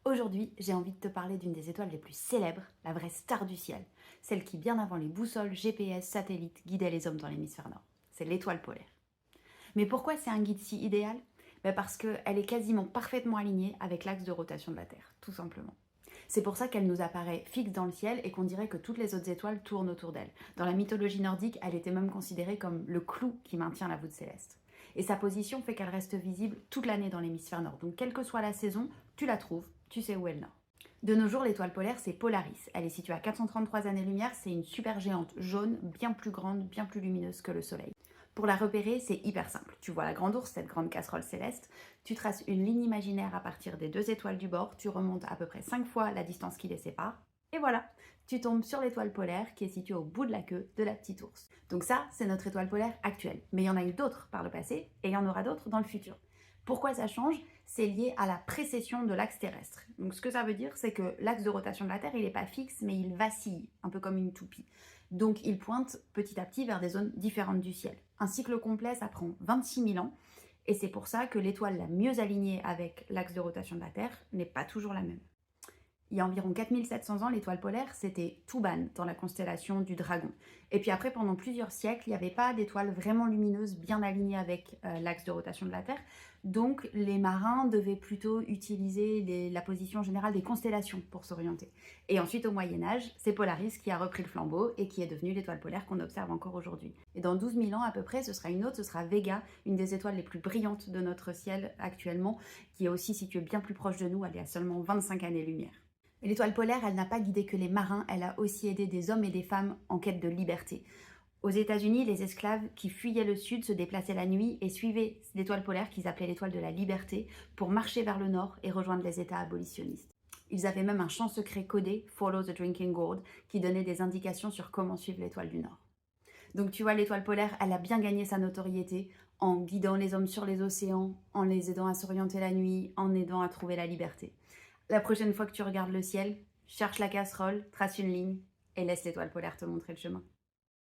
Aujourd'hui, j'ai envie de te parler d'une des étoiles les plus célèbres, la vraie star du ciel, celle qui, bien avant les boussoles, GPS, satellites, guidait les hommes dans l'hémisphère nord. C'est l'étoile polaire. Mais pourquoi c'est un guide si idéal? Parce qu'elle est quasiment parfaitement alignée avec l'axe de rotation de la Terre, tout simplement. C'est pour ça qu'elle nous apparaît fixe dans le ciel et qu'on dirait que toutes les autres étoiles tournent autour d'elle. Dans la mythologie nordique, elle était même considérée comme le clou qui maintient la voûte céleste. Et sa position fait qu'elle reste visible toute l'année dans l'hémisphère nord. Donc quelle que soit la saison, tu la trouves, tu sais où elle nord. De nos jours, l'étoile polaire, c'est Polaris. Elle est située à 433 années-lumière, c'est une supergéante jaune, bien plus grande, bien plus lumineuse que le Soleil. Pour la repérer, c'est hyper simple. Tu vois la grande ours, cette grande casserole céleste, tu traces une ligne imaginaire à partir des deux étoiles du bord, tu remontes à peu près 5 fois la distance qui les sépare, et voilà, tu tombes sur l'étoile polaire qui est située au bout de la queue de la petite ours. Donc ça, c'est notre étoile polaire actuelle. Mais il y en a eu d'autres par le passé, et il y en aura d'autres dans le futur. Pourquoi ça change? C'est lié à la précession de l'axe terrestre. Donc ce que ça veut dire, c'est que l'axe de rotation de la Terre, il n'est pas fixe, mais il vacille, un peu comme une toupie. Donc il pointe petit à petit vers des zones différentes du ciel. Un cycle complet, ça prend 26 000 ans, et c'est pour ça que l'étoile la mieux alignée avec l'axe de rotation de la Terre n'est pas toujours la même. Il y a environ 4700 ans, l'étoile polaire, c'était Tuban, dans la constellation du Dragon. Et puis après, pendant plusieurs siècles, il n'y avait pas d'étoile vraiment lumineuse bien alignée avec l'axe de rotation de la Terre. Donc les marins devaient plutôt utiliser la position générale des constellations pour s'orienter. Et ensuite, au Moyen-Âge, c'est Polaris qui a repris le flambeau et qui est devenue l'étoile polaire qu'on observe encore aujourd'hui. Et dans 12 000 ans à peu près, ce sera une autre, ce sera Vega, une des étoiles les plus brillantes de notre ciel actuellement, qui est aussi située bien plus proche de nous, elle est à seulement 25 années-lumière. L'étoile polaire, elle n'a pas guidé que les marins, elle a aussi aidé des hommes et des femmes en quête de liberté. Aux États-Unis, les esclaves qui fuyaient le sud se déplaçaient la nuit et suivaient l'étoile polaire qu'ils appelaient l'étoile de la liberté pour marcher vers le nord et rejoindre les États abolitionnistes. Ils avaient même un chant secret codé, Follow the Drinking Gourd, qui donnait des indications sur comment suivre l'étoile du Nord. Donc tu vois, l'étoile polaire, elle a bien gagné sa notoriété en guidant les hommes sur les océans, en les aidant à s'orienter la nuit, en aidant à trouver la liberté. La prochaine fois que tu regardes le ciel, cherche la casserole, trace une ligne et laisse l'étoile polaire te montrer le chemin.